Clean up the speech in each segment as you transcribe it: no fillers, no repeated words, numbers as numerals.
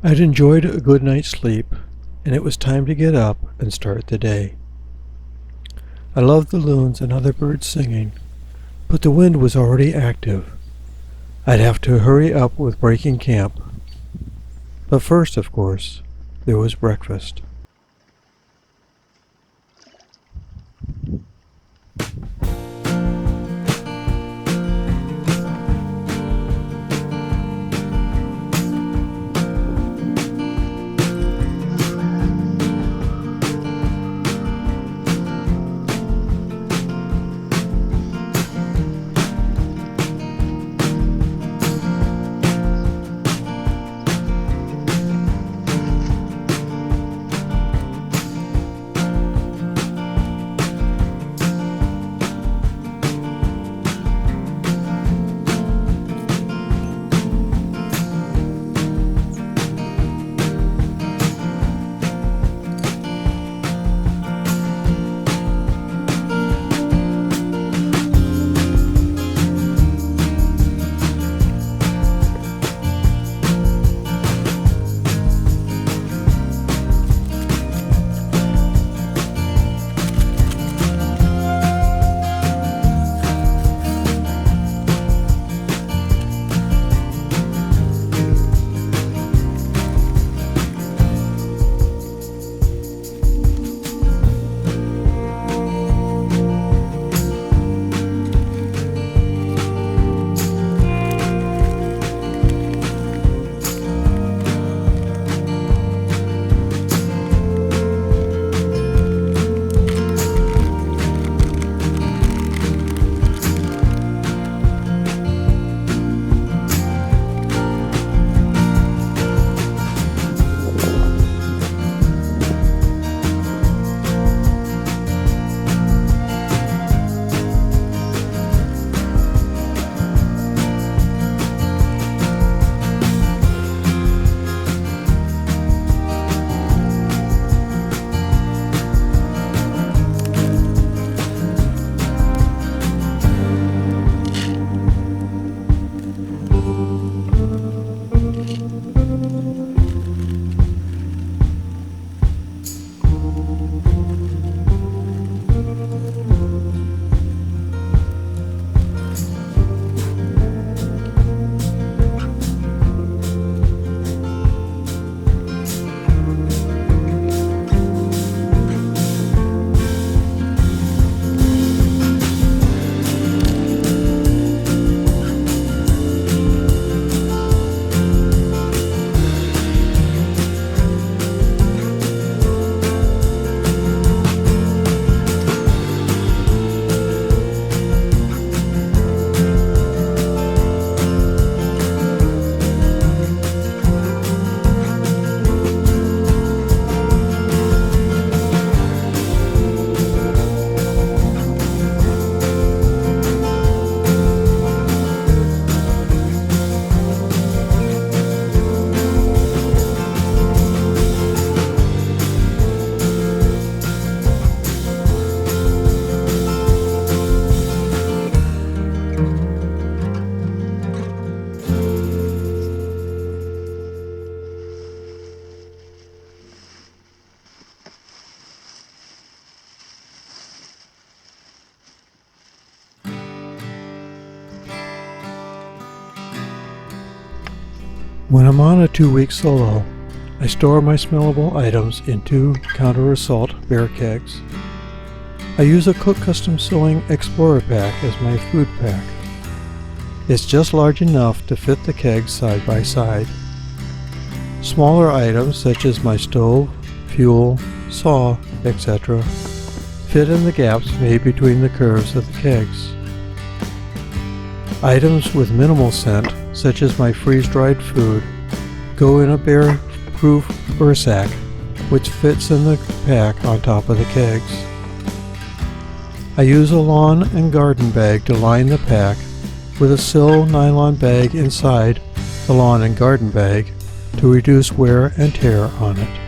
I'd enjoyed a good night's sleep, and it was time to get up and start the day. I loved the loons and other birds singing, but the wind was already active. I'd have to hurry up with breaking camp. But first, of course, there was breakfast. When I'm on a 2-week solo, I store my smellable items in 2 counter-assault bear kegs. I use a Cook Custom Sewing Explorer pack as my food pack. It's just large enough to fit the kegs side by side. Smaller items such as my stove, fuel, saw, etc. fit in the gaps made between the curves of the kegs. Items with minimal scent, such as my freeze-dried food, go in a bear-proof bursack, which fits in the pack on top of the kegs. I use a lawn and garden bag to line the pack with a sill nylon bag inside the lawn and garden bag to reduce wear and tear on it.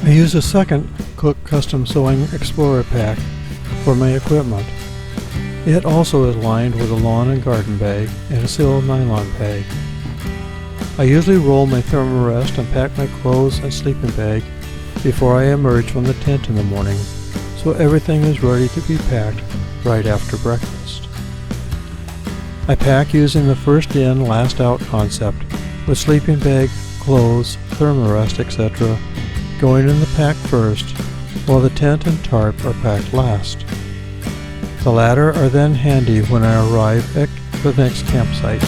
I use a second Cook Custom Sewing Explorer pack for my equipment. It also is lined with a lawn and garden bag and a seal nylon bag. I usually roll my thermarest and pack my clothes and sleeping bag before I emerge from the tent in the morning, so everything is ready to be packed right after breakfast. I pack using the first in, last out concept, with sleeping bag, clothes, thermarest, etc. going in the pack first, while the tent and tarp are packed last. The latter are then handy when I arrive at the next campsite.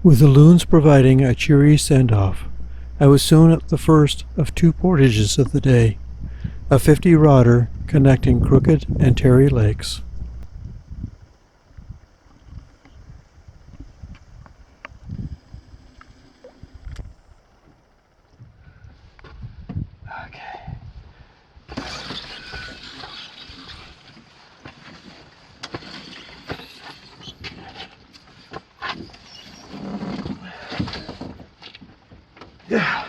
With the loons providing a cheery send-off, I was soon at the first of two portages of the day, a 50-rodder connecting Crooked and Terry Lakes. Yeah.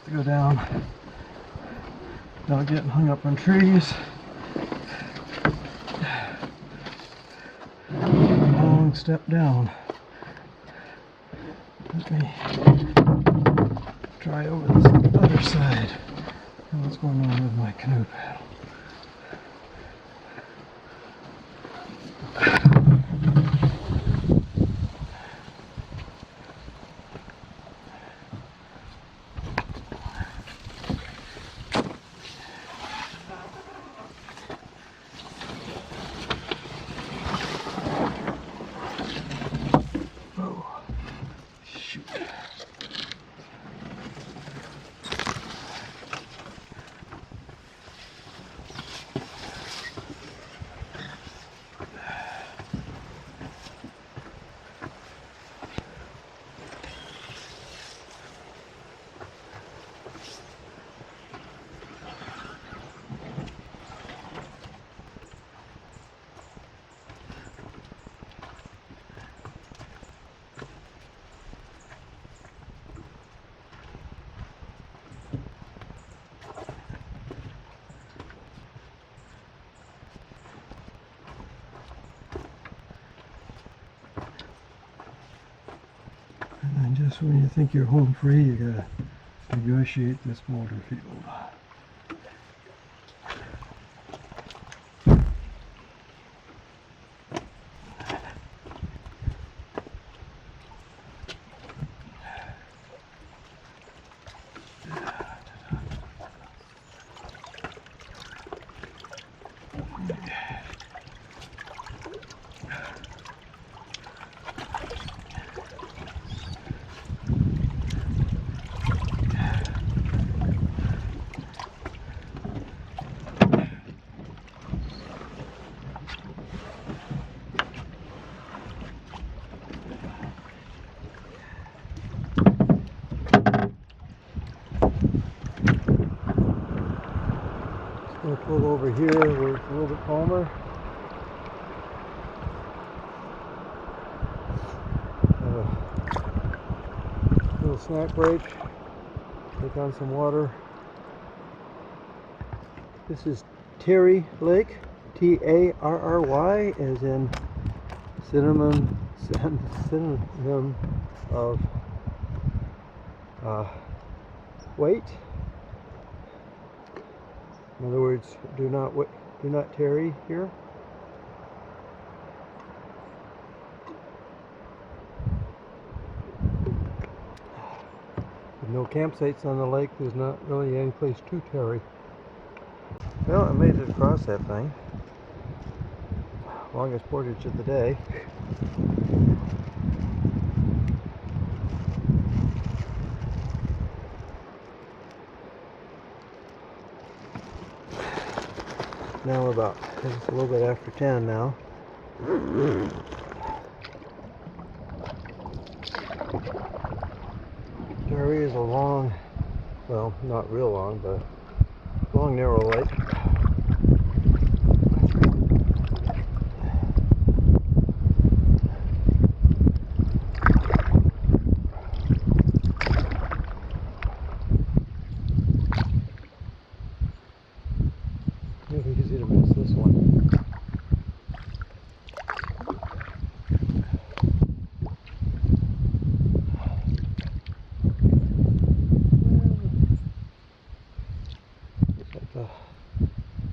to go down without getting hung up on trees. Long step down. Let me try over this other side. What's going on with my canoe paddle? And just when you think you're home free, you gotta negotiate this mortar field. We'll pull over here where it's a little bit calmer. Have a little snack break. Take on some water. This is Terry Lake, T-A-R-R-Y, as in synonym of weight. In other words, do not tarry here. With no campsites on the lake, there's not really any place to tarry. Well, I made it across that thing. Longest portage of the day. Now it's a little bit after 10 now. There is a long, well, not real long, but long narrow lake. Maybe easy to miss this one. Looks like the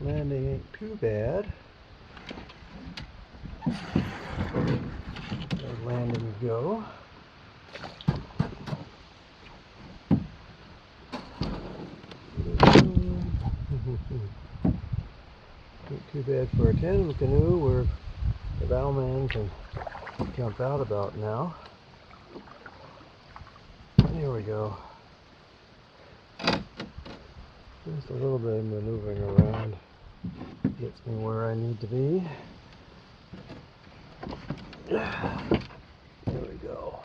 landing ain't too bad. There's landing go. Not too bad for a tandem canoe where the bowman can jump out about now. Here we go. Just a little bit of maneuvering around gets me where I need to be. There we go.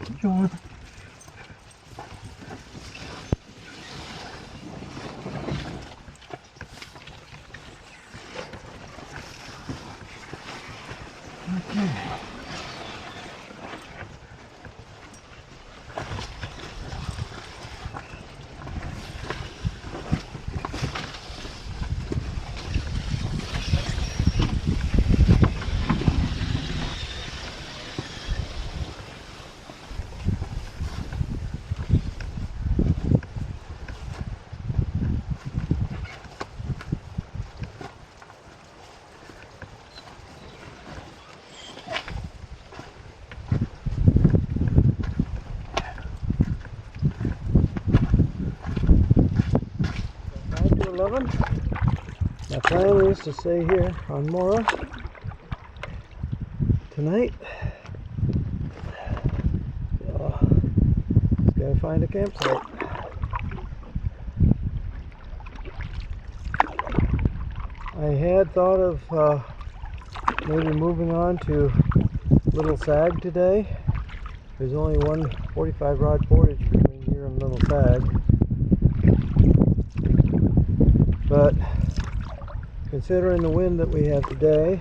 Keep going. Okay. My plan is to stay here on Mora tonight. So, just gotta find a campsite. I had thought of maybe moving on to Little Sag today. There's only one 45 rod portage between here and Little Sag. But considering the wind that we have today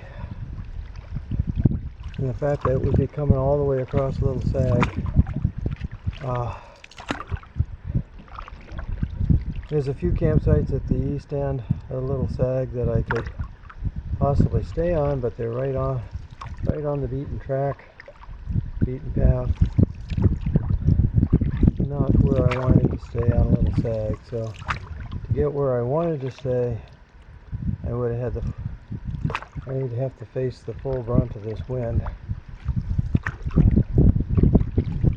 and the fact that it would be coming all the way across Little Sag, there's a few campsites at the east end of Little Sag that I could possibly stay on, but they're right on the beaten path, not where I wanted to stay on Little Sag. So to get where I wanted to stay, I would have to face the full brunt of this wind.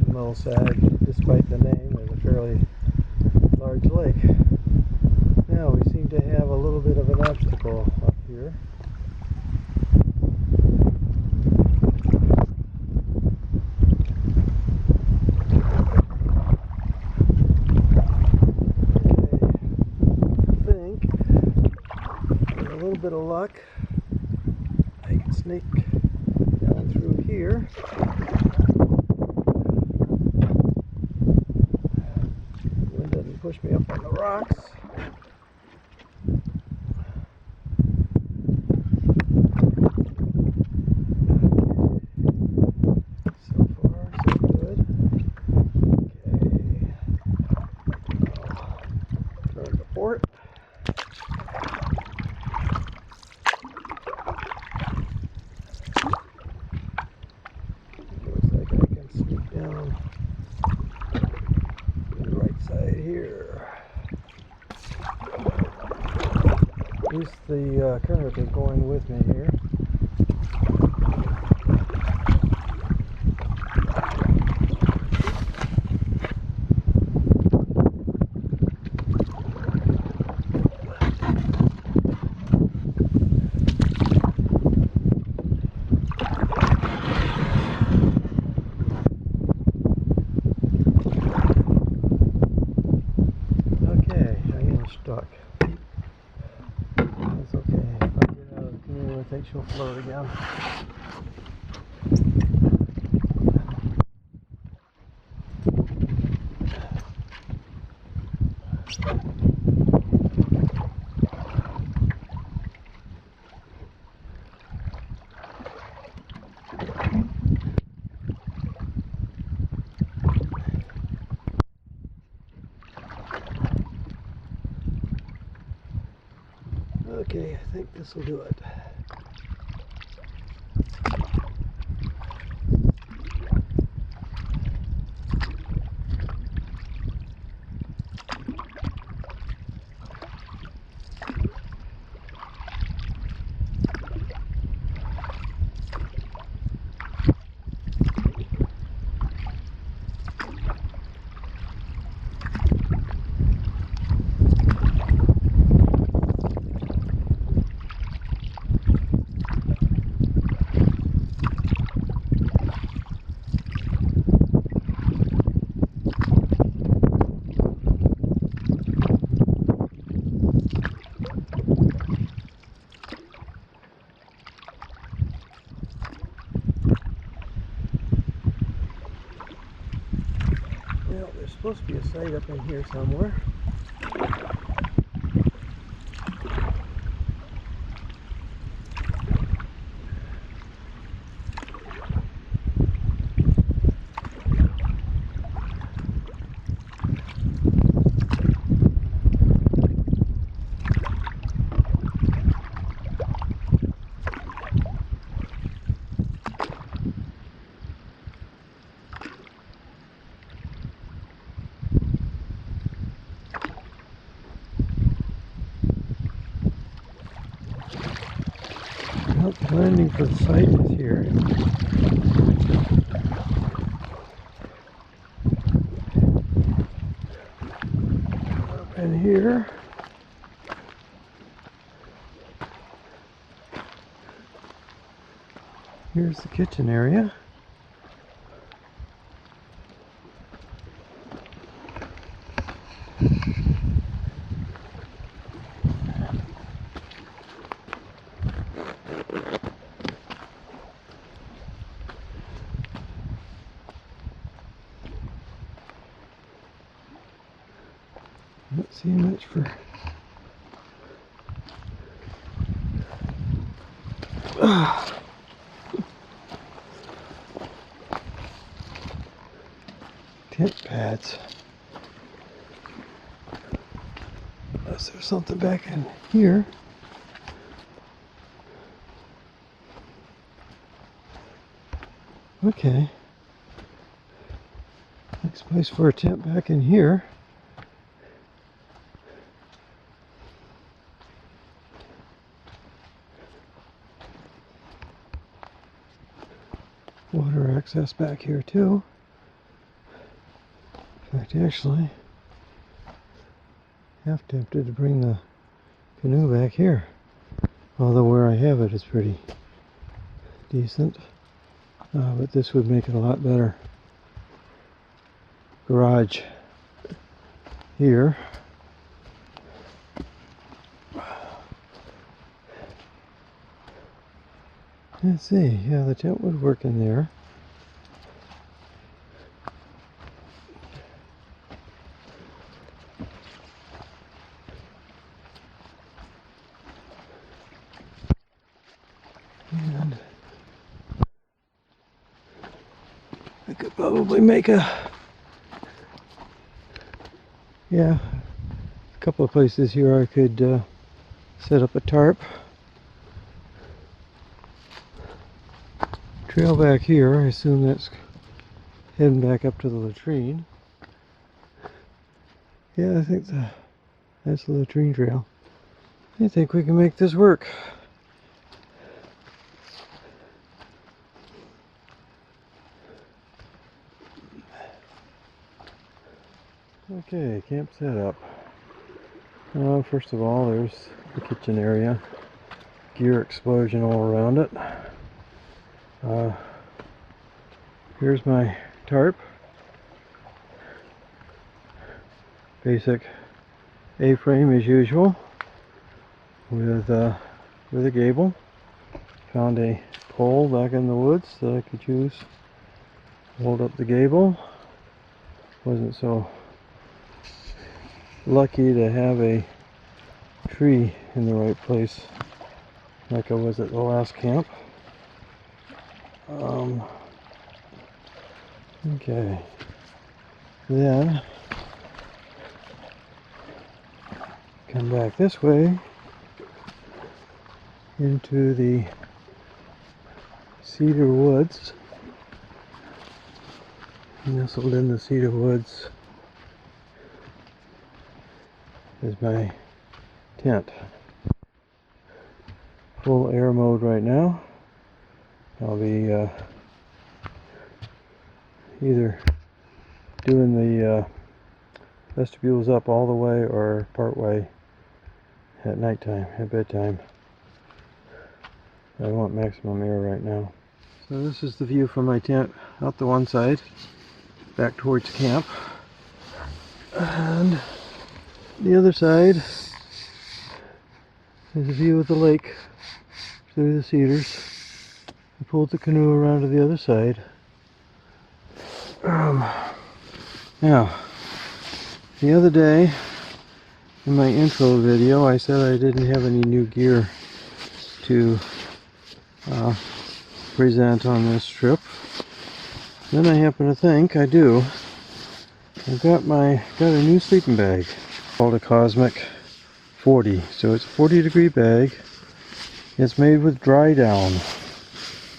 Little Sag, despite the name, is a fairly large lake. Now we seem to have a little bit of an obstacle up here. Bit of luck, I can sneak down through here. The wind doesn't push me up on the rocks. So far, so good. Okay. Turn to port. At least the current is going with me here. Okay, I am stuck. That's okay. If I get out of the canoe, I think she'll float again. Okay, I think this will do it. Well, there's supposed to be a site up in here somewhere. Well, the landing for the site is here. Up in here. Here's the kitchen area. Not seeing much for tent pads. Unless there's something back in here. Okay. Next place for a tent back in here. Water access back here too. In fact, actually, half tempted to bring the canoe back here. Although where I have it is pretty decent. But this would make it a lot better. Garage here. Let's see, yeah, the tent would work in there. And I could probably make a couple of places here I could set up a tarp. Trail back here, I assume that's heading back up to the latrine. Yeah, I think that's the latrine trail. I think we can make this work. Okay, camp setup. First of all, there's the kitchen area. Gear explosion all around it. Here's my tarp. Basic A-frame as usual with a gable. Found a pole back in the woods that I could use to hold up the gable. Wasn't so lucky to have a tree in the right place like I was at the last camp. Okay, then come back this way into the cedar woods. Nestled in the cedar woods is my tent. Full air mode right now. I'll be either doing the vestibules up all the way or part way at nighttime, at bedtime. I want maximum air right now. So this is the view from my tent out the one side, back towards camp. And the other side is a view of the lake through the cedars. I pulled the canoe around to the other side. Now, the other day in my intro video I said I didn't have any new gear to present on this trip. Then I happen to think I do. I've got a new sleeping bag called a Cosmic 40. So it's a 40-degree bag. It's made with dry down.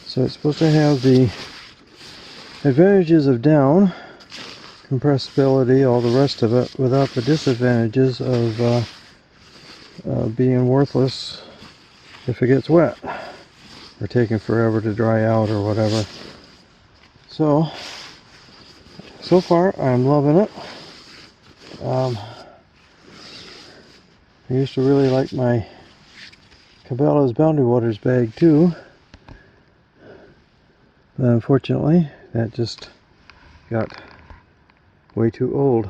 So it's supposed to have the advantages of down, compressibility, all the rest of it, without the disadvantages of being worthless if it gets wet or taking forever to dry out or whatever. So far I'm loving it. I used to really like my Cabela's Boundary Waters bag too, but unfortunately that just got way too old.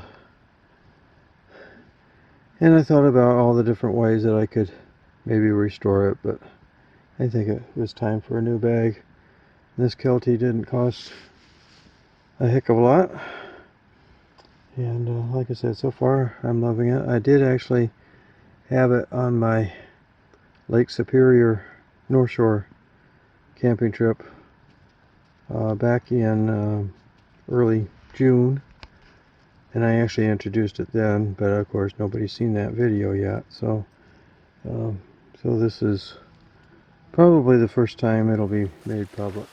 And I thought about all the different ways that I could maybe restore it, but I think it was time for a new bag. This Kelty didn't cost a heck of a lot, and like I said, so far I'm loving it. I did actually have it on my Lake Superior North Shore camping trip back in early June, and I actually introduced it then, but of course nobody's seen that video yet, so this is probably the first time it'll be made public.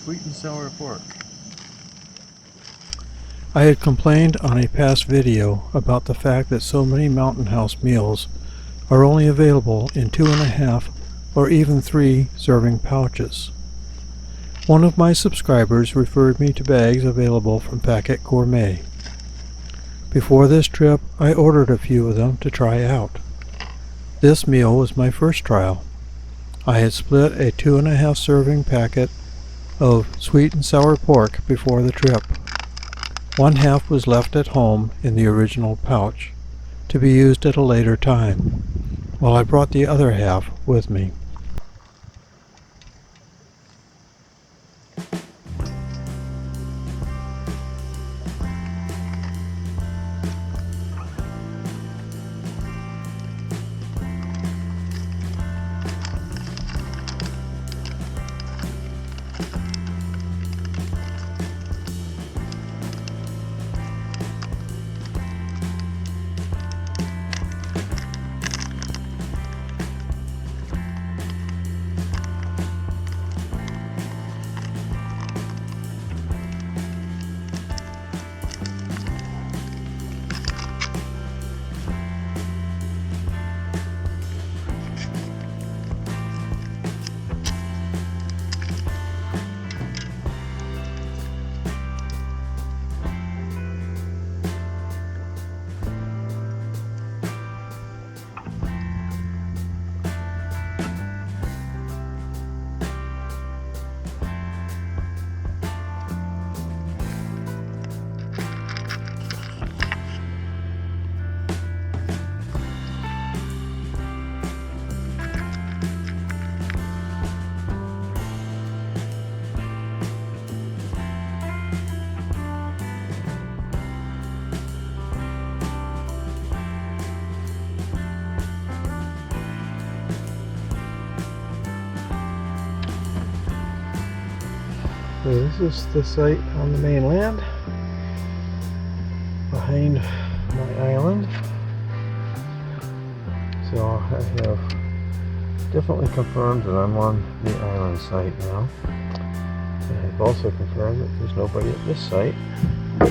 Sweet and sour pork. I had complained on a past video about the fact that so many Mountain House meals are only available in 2.5 or even 3 serving pouches. One of my subscribers referred me to bags available from Packet Gourmet. Before this trip, I ordered a few of them to try out. This meal was my first trial. I had split a 2.5 serving packet of sweet and sour pork before the trip. One half was left at home in the original pouch to be used at a later time, while I brought the other half with me. Okay, this is the site on the mainland behind my island. So I have definitely confirmed that I'm on the island site now. And I've also confirmed that there's nobody at this site. I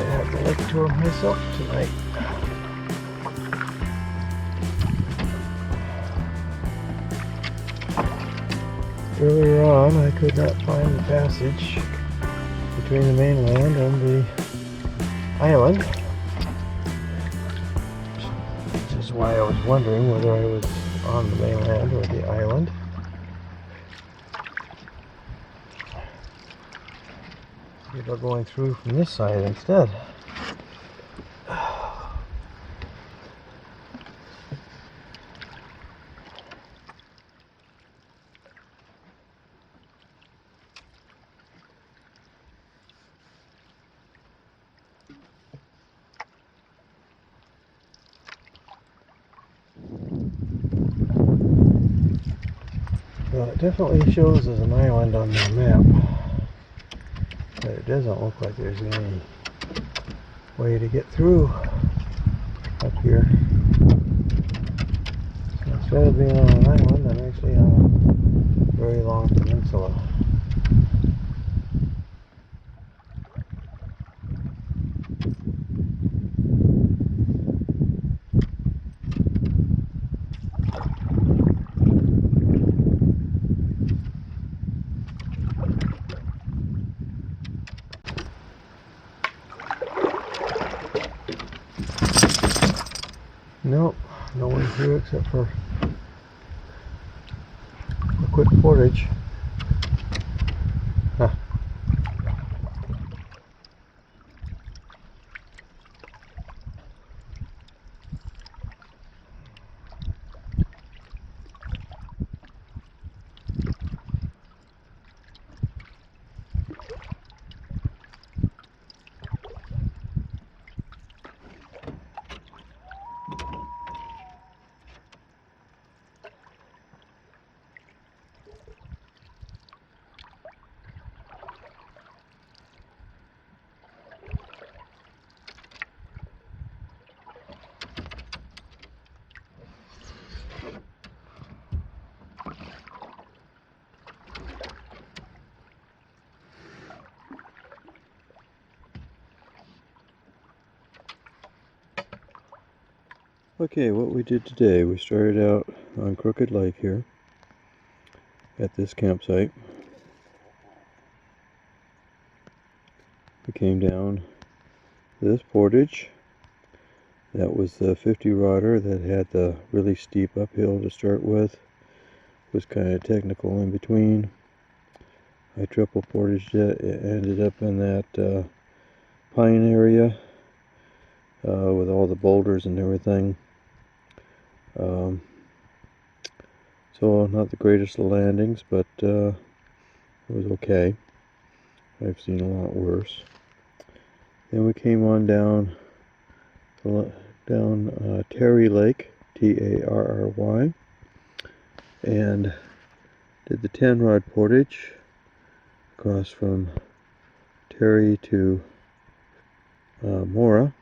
have the lake tour myself tonight. Earlier on, I could not find the passage between the mainland and the island, which is why I was wondering whether I was on the mainland or the island. See about going through from this side instead. Well, it definitely shows as an island on the map, but it doesn't look like there's any way to get through up here. So instead of being on an island, I'm actually on a very long peninsula. Nope, no one here except for a quick portage. Huh. Okay, what we did today, we started out on Crooked Lake here at this campsite. We came down to this portage. That was the 50 rodder that had the really steep uphill to start with. It was kind of technical in between. I triple portaged it. It ended up in that pine area with all the boulders and everything. So not the greatest of landings, but it was okay. I've seen a lot worse. Then we came on down Terry Lake, Tarry, and did the 10 rod portage across from Terry to Mora.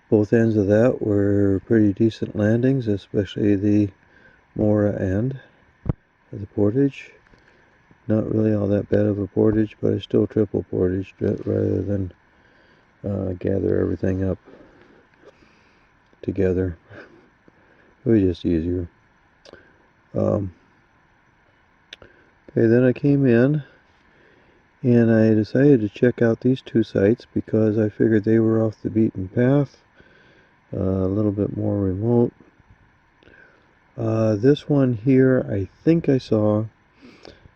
Both ends of that were pretty decent landings, especially the Mora end of the portage. Not really all that bad of a portage, but I still triple portaged it rather than gather everything up together. It was just easier. Okay, then I came in and I decided to check out these two sites because I figured they were off the beaten path, a little bit more remote. This one here I think I saw,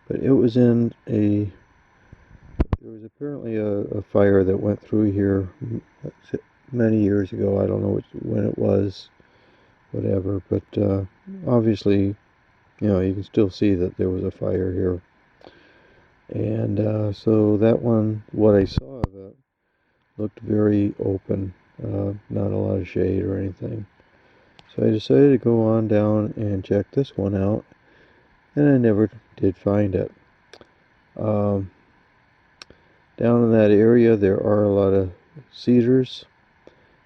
but it was in there was apparently a fire that went through here many years ago. I don't know when it was, whatever, but obviously, you know, you can still see that there was a fire here. And so that one, what I saw of it, looked very open, not a lot of shade or anything. So I decided to go on down and check this one out. and I never did find it. Down in that area there are a lot of cedars,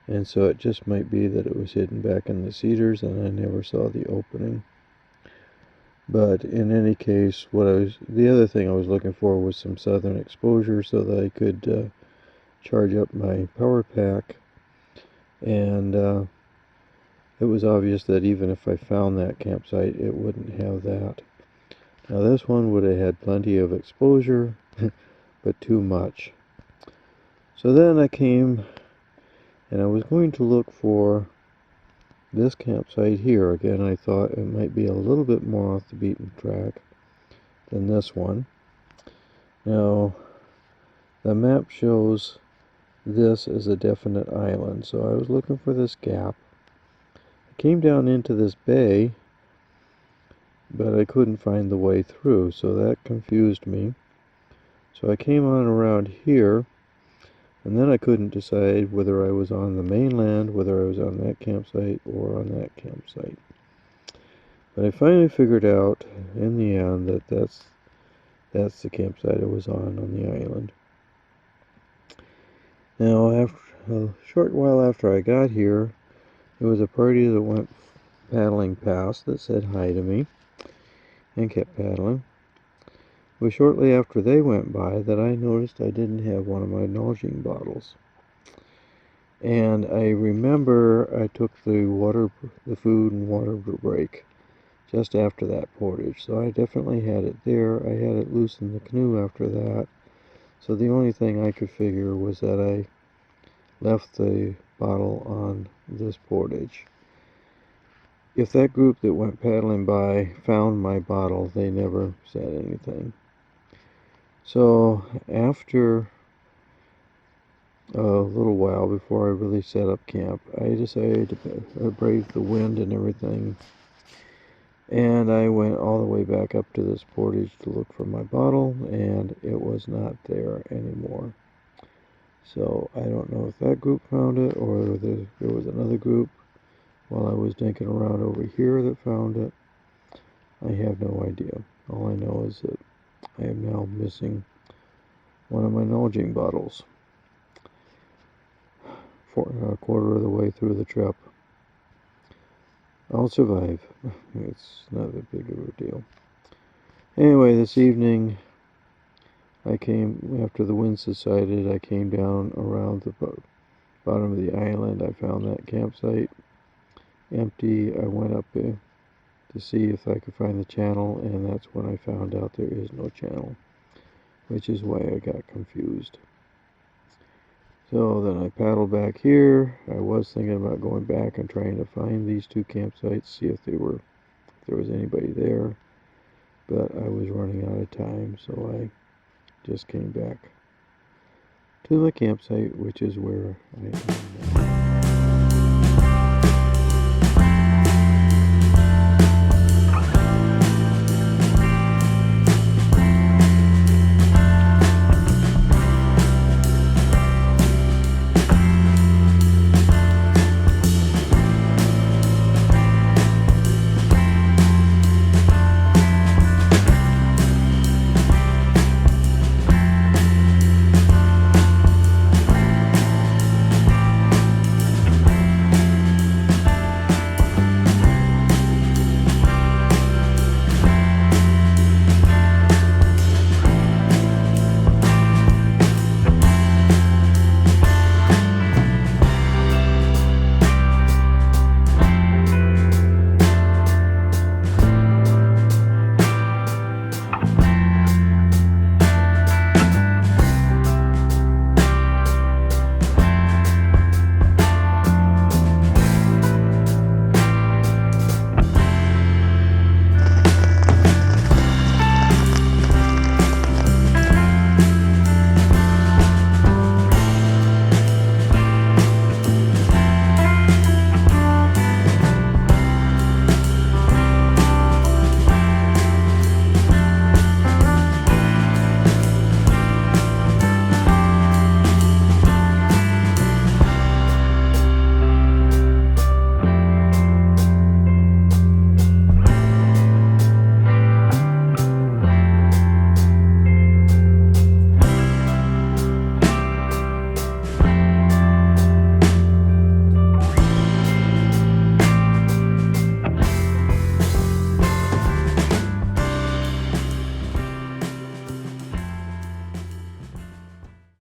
and so it just might be that it was hidden back in the cedars and I never saw the opening. But in any case, the other thing I was looking for was some southern exposure so that I could charge up my power pack, and it was obvious that even if I found that campsite, it wouldn't have that. Now this one would have had plenty of exposure, but too much. So then I came and I was going to look for this campsite here. Again, I thought it might be a little bit more off the beaten track than this one. Now, the map shows this as a definite island, so I was looking for this gap. I came down into this bay, but I couldn't find the way through, so that confused me. So I came on around here, and then I couldn't decide whether I was on the mainland, whether I was on that campsite, or on that campsite. But I finally figured out in the end that that's the campsite I was on the island. Now, after a short while after I got here, there was a party that went paddling past that said hi to me and kept paddling. It was shortly after they went by that I noticed I didn't have one of my Nalgene bottles. And I remember I took the food and water break just after that portage, so I definitely had it there. I had it loose in the canoe after that, so the only thing I could figure was that I left the bottle on this portage. If that group that went paddling by found my bottle, they never said anything. So after a little while before I really set up camp, I decided to brave the wind and everything, and I went all the way back up to this portage to look for my bottle, and it was not there anymore. So I don't know if that group found it or there was another group while I was dinking around over here that found it. I have no idea. All I know is that I am now missing one of my Nalgene bottles. A quarter of the way through the trip. I'll survive. It's not that big of a deal. Anyway, this evening, after the wind subsided, I came down around the bottom of the island. I found that campsite empty. I went up to see if I could find the channel, and that's when I found out there is no channel, which is why I got confused. So then I paddled back here. I was thinking about going back and trying to find these two campsites, see if there was anybody there, but I was running out of time, so I just came back to my campsite, which is where I am now.